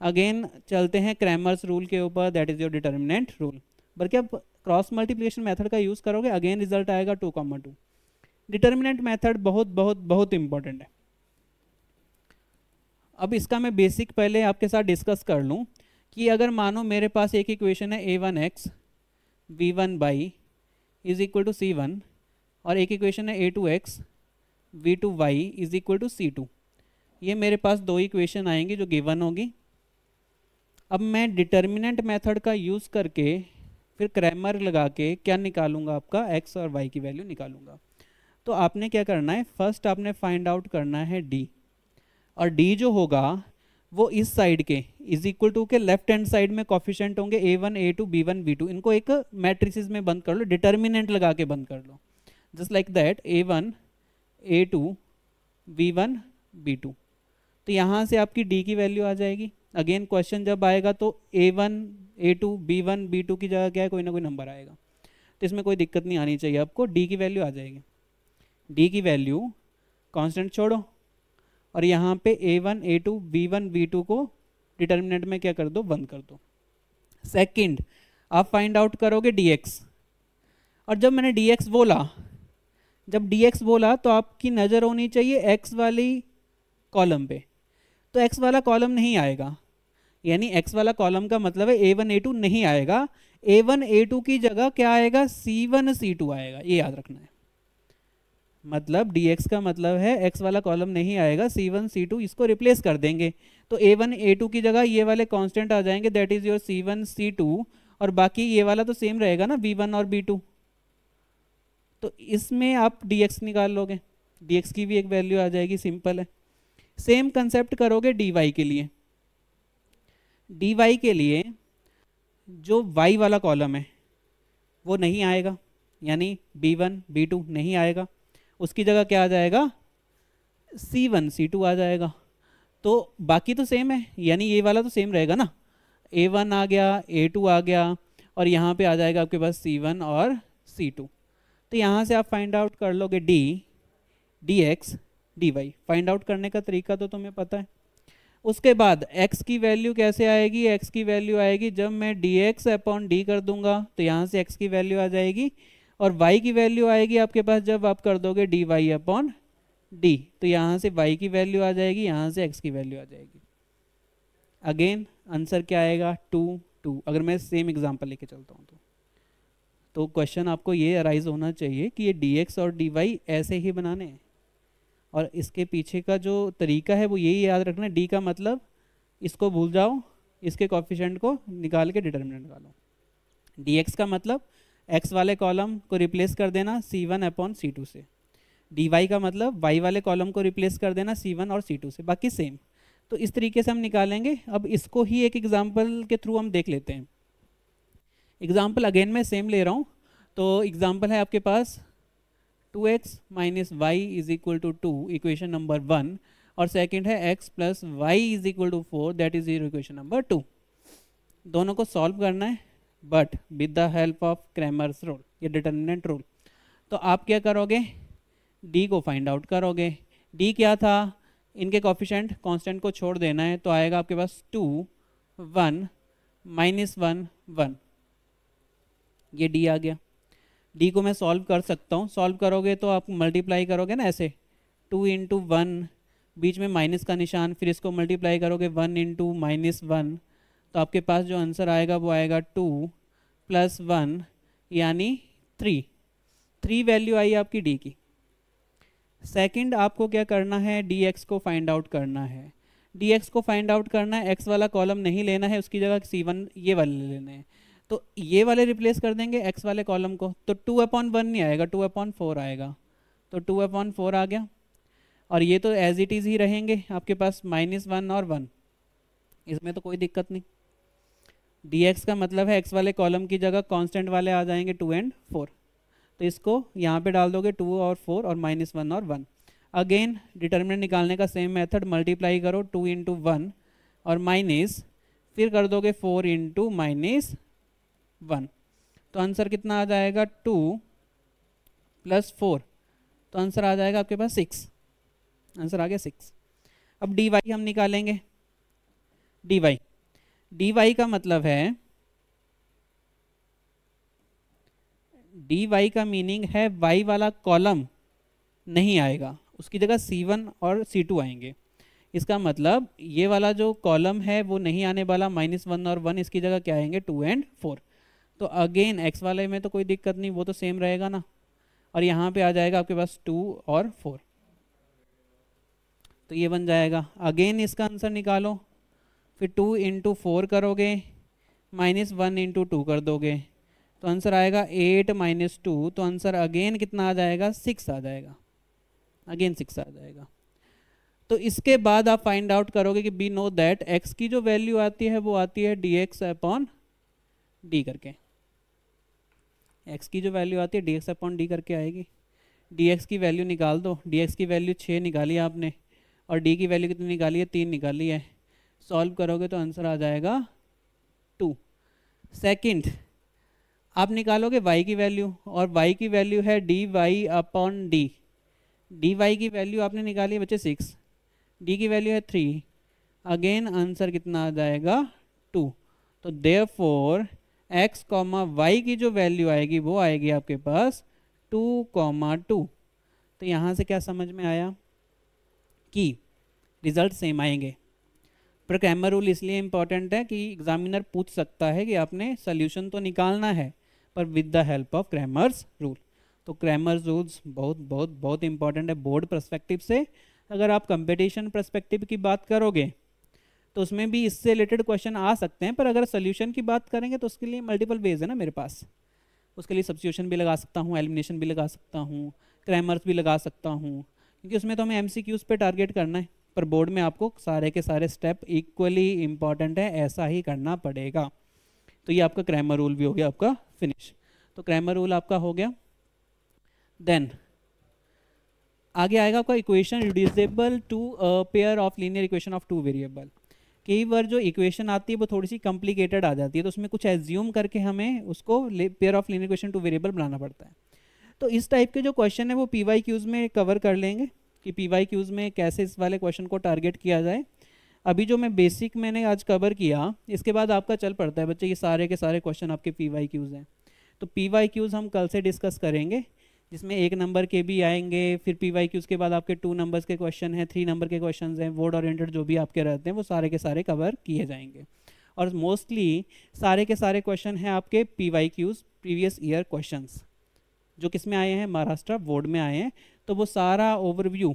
अगेन चलते हैं क्रैमर्स रूल के ऊपर, that is your determinant rule. बल्कि आप क्रॉस मल्टीप्लिकेशन मेथड का यूज़ करोगे, अगेन रिजल्ट आएगा 2,2। डिटर्मिनेंट मेथड बहुत बहुत बहुत इंपॉर्टेंट है। अब इसका मैं बेसिक पहले आपके साथ डिस्कस कर लूँ कि अगर मानो मेरे पास एक इक्वेशन है a1x v1y is equal to c1, और एक इक्वेशन है a2x v2y is equal to c2। ये मेरे पास दो इक्वेशन आएंगी जो गिवन होगी। अब मैं डिटर्मिनेंट मेथड का यूज़ करके फिर क्रैमर लगा के क्या निकालूंगा, आपका x और y की वैल्यू निकालूंगा। तो आपने क्या करना है, फर्स्ट आपने फाइंड आउट करना है d, और d जो होगा वो इस साइड के इज इक्वल टू के लेफ्ट हैंड साइड में कोफिशिएंट होंगे a1 a2 b1 b2, इनको एक मैट्रिसेस में बंद कर लो, डिटर्मिनेंट लगा के बंद कर लो, just like that a1 a2 b1 b2। तो यहाँ से आपकी d की वैल्यू आ जाएगी। अगेन क्वेश्चन जब आएगा तो a1 a2 b1 b2 की जगह क्या है, कोई ना कोई नंबर आएगा, तो इसमें कोई दिक्कत नहीं आनी चाहिए आपको, d की वैल्यू आ जाएगी। d की वैल्यू कांस्टेंट छोड़ो और यहाँ पे a1 a2 b1 b2 को डिटर्मिनेंट में क्या कर दो, बंद कर दो। सेकंड आप फाइंड आउट करोगे dx, और जब मैंने dx बोला तो आपकी नज़र होनी चाहिए x वाली कॉलम पे, तो x वाला कॉलम नहीं आएगा, यानी x वाला कॉलम का मतलब है a1 a2 नहीं आएगा, a1 a2 की जगह क्या आएगा, c1 c2 आएगा, ये याद रखना है। मतलब dx का मतलब है x वाला कॉलम नहीं आएगा, c1 c2 इसको रिप्लेस कर देंगे, तो a1 a2 की जगह ये वाले कांस्टेंट आ जाएंगे, that is your c1 c2, और बाकी ये वाला तो सेम रहेगा ना, v1 और v2। तो इसमें आप dx निकाल लोगे, dx की भी एक वैल्यू आ जाएगी, सिंपल है। सेम कंसेप्ट करोगे dy के लिए। dy के लिए जो y वाला कॉलम है वो नहीं आएगा, यानी B1 B2 नहीं आएगा, उसकी जगह क्या आ जाएगा, C1 C2 आ जाएगा। तो बाकी तो सेम है, यानी ये वाला तो सेम रहेगा ना, A1 आ गया, A2 आ गया, और यहाँ पे आ जाएगा आपके पास C1 और C2। तो यहाँ से आप फाइंड आउट कर लोगे D dx dy। Find out करने का तरीका तो तुम्हें पता है। उसके बाद x की वैल्यू कैसे आएगी, x की वैल्यू आएगी जब मैं dx अपॉन d कर दूंगा, तो यहाँ से x की वैल्यू आ जाएगी, और y की वैल्यू आएगी आपके पास जब आप कर दोगे dy अपॉन d, तो यहाँ से y की वैल्यू आ जाएगी, यहाँ से x की वैल्यू आ जाएगी। अगेन आंसर क्या आएगा, 2 2। अगर मैं सेम एग्जांपल लेके चलता हूँ तो क्वेश्चन आपको ये अराइज होना चाहिए कि ये dx और dy ऐसे ही बनाने हैं, और इसके पीछे का जो तरीका है वो यही याद रखना है। d का मतलब इसको भूल जाओ, इसके कोफिशिएंट को निकाल के डिटर्मिनेंट निकालो। dx का मतलब x वाले कॉलम को रिप्लेस कर देना c1 अपॉन c2 से, dy का मतलब y वाले कॉलम को रिप्लेस कर देना c1 और c2 से, बाकी सेम। तो इस तरीके से हम निकालेंगे। अब इसको ही एक एग्जाम्पल के थ्रू हम देख लेते हैं। एग्जाम्पल अगेन मैं सेम ले रहा हूँ। तो एग्जाम्पल है आपके पास 2x minus Y is equal to 2, equation number 1, और सेकंड है x plus Y is equal to 4, that is equation number 2। दोनों को सॉल्व करना है, but with the help of Cramer's rule या डिटर्मिनेंट रूल। तो आप क्या करोगे, d को फाइंड आउट करोगे। d क्या था, इनके कोफिशिएंट कांस्टेंट को छोड़ देना है, तो आएगा आपके पास 2 1 माइनस 1 1, ये d आ गया। d को मैं सॉल्व कर सकता हूँ, सॉल्व करोगे तो आप मल्टीप्लाई करोगे ना ऐसे, 2 इंटू 1, बीच में माइनस का निशान, फिर इसको मल्टीप्लाई करोगे 1 इंटू माइनस 1, तो आपके पास जो आंसर आएगा वो आएगा 2 प्लस 1 यानी 3। 3 वैल्यू आई आपकी d की। सेकंड आपको क्या करना है, dx को फाइंड आउट करना है। dx को फाइंड आउट करना है, x वाला कॉलम नहीं लेना है, उसकी जगह c1 ये वाले लेने हैं। तो ये वाले रिप्लेस कर देंगे x वाले कॉलम को, तो 2/1 नहीं आएगा, 2/4 आएगा। तो 2/4 आ गया, और ये तो एज इट इज़ ही रहेंगे आपके पास -1 और 1, इसमें तो कोई दिक्कत नहीं। dx का मतलब है x वाले कॉलम की जगह कांस्टेंट वाले आ जाएंगे 2 और 4, तो इसको यहाँ पे डाल दोगे 2 और 4 और -1 और 1। अगेन डिटर्मिनेंट निकालने का सेम मेथड, मल्टीप्लाई करो 2 इंटू 1 और माइनस, फिर कर दोगे 4 इंटू -1, तो आंसर कितना आ जाएगा 2 प्लस 4, तो आंसर आ जाएगा आपके पास 6। आंसर आ गया 6। अब dy हम निकालेंगे। dy का मतलब है, dy का मीनिंग है y वाला कॉलम नहीं आएगा, उसकी जगह c1 और c2 आएंगे। इसका मतलब ये वाला जो कॉलम है वो नहीं आने वाला, -1 और 1, इसकी जगह क्या आएंगे 2 और 4। तो अगेन x वाले में तो कोई दिक्कत नहीं, वो तो सेम रहेगा ना, और यहाँ पे आ जाएगा आपके पास 2 और 4, तो ये बन जाएगा। अगेन इसका आंसर निकालो, फिर 2 इंटू 4 करोगे, -1 इंटू 2 कर दोगे, तो आंसर आएगा 8 - 2, तो आंसर अगेन कितना आ जाएगा 6 आ जाएगा, अगेन 6 आ जाएगा। तो इसके बाद आप फाइंड आउट करोगे कि वी नो दैट x की जो वैल्यू आती है वो आती है dx अपॉन d करके, x की जो वैल्यू आती है dx अपॉन d करके आएगी। dx की वैल्यू निकाल दो, dx की वैल्यू 6 निकाली आपने, और d की वैल्यू कितनी निकाली है, 3 निकाली है। सॉल्व करोगे तो आंसर आ जाएगा 2। सेकंड आप निकालोगे y की वैल्यू, और y की वैल्यू है dy अपॉन d। dy की वैल्यू आपने निकाली है बच्चे 6, d की वैल्यू है 3, अगेन आंसर कितना आ जाएगा 2। तो देयरफॉर x, y की जो वैल्यू आएगी वो आएगी आपके पास 2, 2। तो यहाँ से क्या समझ में आया कि रिजल्ट सेम आएंगे। पर क्रैमर रूल इसलिए इम्पॉर्टेंट है कि एग्जामिनर पूछ सकता है कि आपने सोल्यूशन तो निकालना है पर with the help of Cramer's rule. तो क्रैमर्स रूल्स बहुत बहुत बहुत इंपॉर्टेंट है बोर्ड पर्सपेक्टिव से। अगर आप कंपटीशन पर्सपेक्टिव की बात करोगे तो उसमें भी इससे रिलेटेड क्वेश्चन आ सकते हैं, पर अगर सोल्यूशन की बात करेंगे तो उसके लिए मल्टीपल वेज है ना मेरे पास। उसके लिए सब्स्टिट्यूशन भी लगा सकता हूँ, एलिमिनेशन भी लगा सकता हूँ, क्रैमर्स भी लगा सकता हूँ, क्योंकि उसमें तो हमें MCQs पे टारगेट करना है। पर बोर्ड में आपको सारे के सारे स्टेप इक्वली इम्पॉर्टेंट है, ऐसा ही करना पड़ेगा। तो ये आपका क्रैमर रूल भी हो गया आपका फिनिश। तो क्रैमर रूल आपका हो गया। देन आगे आएगा आपका equation reducible to pair of linear equation of two variable. कई बार जो इक्वेशन आती है वो थोड़ी सी कॉम्प्लिकेटेड आ जाती है, तो उसमें कुछ एज्यूम करके हमें उसको pair of linear equation two variable बनाना पड़ता है। तो इस टाइप के जो क्वेश्चन है वो पीवाई क्यूज़ में कवर कर लेंगे कि पीवाई क्यूज़ में कैसे इस वाले क्वेश्चन को टारगेट किया जाए। अभी जो मैं बेसिक मैंने आज कवर किया, इसके बाद आपका चल पड़ता है बच्चे ये सारे के सारे क्वेश्चन आपके पीवाई क्यूज़ हैं। तो पीवाई क्यूज़ हम कल से डिस्कस करेंगे, जिसमें 1 नंबर के भी आएंगे, फिर पीवाई क्यूज़ के बाद आपके 2 नंबर्स के क्वेश्चन हैं, 3 नंबर के क्वेश्चन हैं, वर्ड ओरिएंटेड जो भी आपके रहते हैं वो सारे के सारे कवर किए जाएंगे। और मोस्टली सारे के सारे क्वेश्चन हैं आपके PY Qs previous year questions जो किस में आए हैं, महाराष्ट्र बोर्ड में आए हैं। तो वो सारा ओवरव्यू,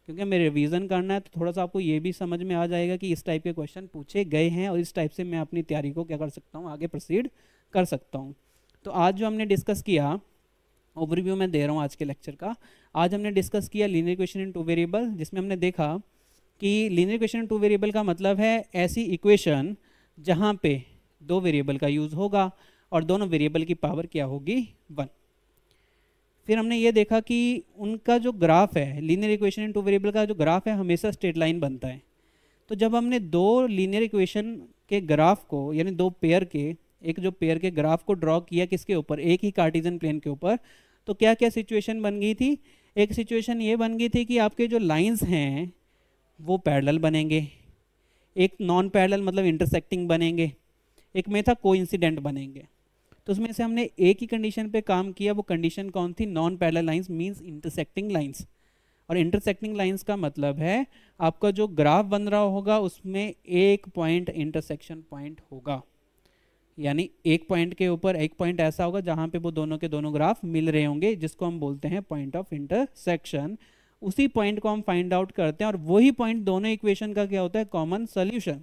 क्योंकि हमें रिवीजन करना है तो थोड़ा सा आपको ये भी समझ में आ जाएगा कि इस टाइप के क्वेश्चन पूछे गए हैं और इस टाइप से मैं अपनी तैयारी को क्या कर सकता हूँ, आगे प्रोसीड कर सकता हूँ। तो आज जो हमने डिस्कस किया, ओवरव्यू मैं दे रहा हूँ आज के लेक्चर का। आज हमने डिस्कस किया linear equation in two variable, जिसमें हमने देखा कि linear equation in two variable का मतलब है ऐसी इक्वेशन जहाँ पे 2 वेरिएबल का यूज़ होगा और दोनों वेरिएबल की पावर क्या होगी, 1। फिर हमने ये देखा कि उनका जो ग्राफ है, linear equation in two variable का जो ग्राफ है हमेशा स्ट्रेट लाइन बनता है। तो जब हमने 2 लीनियर इक्वेशन के ग्राफ को, यानी 2 पेयर के, एक जो पेयर के ग्राफ को ड्रॉ किया किसके ऊपर, एक ही कार्टेशियन प्लेन के ऊपर, तो क्या क्या सिचुएशन बन गई थी। एक सिचुएशन ये बन गई थी कि आपके जो लाइंस हैं वो पैरेलल बनेंगे, एक नॉन पैरेलल मतलब इंटरसेक्टिंग बनेंगे, एक में था कोइंसिडेंट बनेंगे। तो उसमें से हमने एक ही कंडीशन पे काम किया, वो कंडीशन कौन थी, non parallel lines means intersecting lines. और इंटरसेक्टिंग लाइंस का मतलब है आपका जो ग्राफ बन रहा होगा उसमें एक पॉइंट इंटरसेक्शन पॉइंट होगा, यानी एक पॉइंट के ऊपर एक पॉइंट ऐसा होगा जहाँ पे वो दोनों के दोनों ग्राफ मिल रहे होंगे, जिसको हम बोलते हैं पॉइंट ऑफ इंटरसेक्शन। उसी पॉइंट को हम फाइंड आउट करते हैं और वही पॉइंट दोनों इक्वेशन का क्या होता है, कॉमन सोल्यूशन।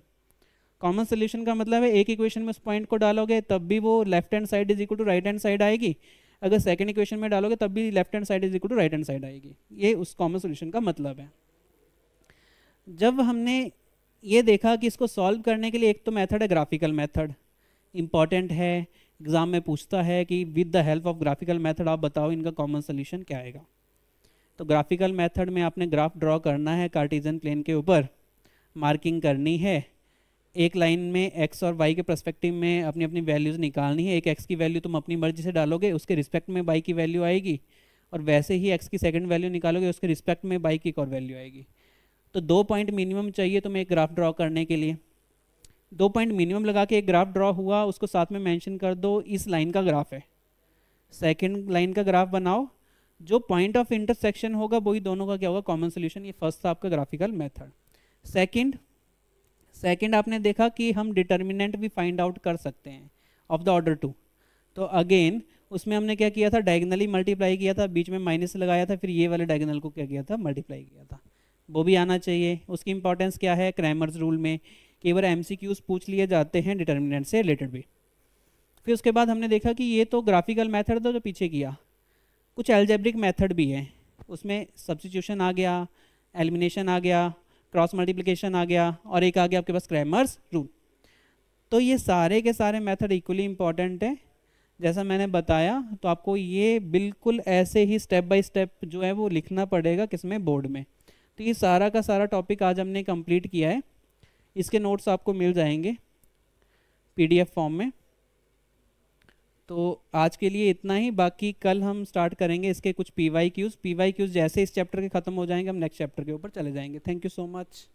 कॉमन सोल्यूशन का मतलब है एक इक्वेशन में उस पॉइंट को डालोगे तब भी वो left hand side is equal to right hand side आएगी, अगर सेकंड इक्वेशन में डालोगे तब भी left hand side is equal to right hand side आएगी। ये उस कॉमन सोल्यूशन का मतलब है। जब हमने ये देखा कि इसको सॉल्व करने के लिए एक तो मेथड है ग्राफिकल मेथड, इंपॉर्टेंट है, एग्जाम में पूछता है कि with the help of graphical method आप बताओ इनका कॉमन सोल्यूशन क्या आएगा। तो ग्राफिकल मेथड में आपने ग्राफ ड्रॉ करना है कार्टेशियन प्लेन के ऊपर, मार्किंग करनी है, एक लाइन में एक्स और वाई के पर्सपेक्टिव में अपनी अपनी वैल्यूज़ निकालनी है। एक एक्स की वैल्यू तुम अपनी मर्जी से डालोगे, उसके रिस्पेक्ट में वाई की वैल्यू आएगी, और वैसे ही एक्स की सेकंड वैल्यू निकालोगे, उसके रिस्पेक्ट में वाई की एक और वैल्यू आएगी। तो 2 पॉइंट मिनिमम चाहिए तुम्हें एक ग्राफ ड्रॉ करने के लिए। 2 पॉइंट मिनिमम लगा के एक ग्राफ ड्रॉ हुआ, उसको साथ में मेंशन कर दो इस लाइन का ग्राफ है, सेकंड लाइन का ग्राफ बनाओ, जो पॉइंट ऑफ इंटरसेक्शन होगा वही दोनों का क्या होगा, कॉमन सोल्यूशन। ये फर्स्ट था आपका ग्राफिकल मेथड। सेकंड आपने देखा कि हम डिटर्मिनेंट भी फाइंड आउट कर सकते हैं ऑफ द ऑर्डर 2। तो अगेन उसमें हमने क्या किया था, डायगनली मल्टीप्लाई किया था, बीच में माइनस लगाया था, फिर ये वाले डायगनल को क्या किया था, मल्टीप्लाई किया था। वो भी आना चाहिए। उसकी इंपॉर्टेंस क्या है, क्रैमर्स रूल में कई बार MCQs पूछ लिए जाते हैं डिटर्मिनेंट से रिलेटेड भी। फिर उसके बाद हमने देखा कि ये तो ग्राफिकल मेथड था जो पीछे किया, कुछ एल्जेब्रिक मेथड भी है, उसमें सब्स्टिट्यूशन आ गया, एलिमिनेशन आ गया, क्रॉस मल्टीप्लिकेशन आ गया, और एक आ गया आपके पास क्रैमर्स रूल। तो ये सारे के सारे मेथड इक्वली इंपॉर्टेंट है जैसा मैंने बताया। तो आपको ये बिल्कुल ऐसे ही स्टेप बाय स्टेप जो है वो लिखना पड़ेगा किसमें, बोर्ड में। तो ये सारा का सारा टॉपिक आज हमने कंप्लीट किया है। इसके नोट्स आपको मिल जाएंगे PDF फॉर्म में। तो आज के लिए इतना ही, बाकी कल हम स्टार्ट करेंगे इसके कुछ PYQs जैसे इस चैप्टर के खत्म हो जाएंगे हम नेक्स्ट चैप्टर के ऊपर चले जाएंगे। Thank you so much.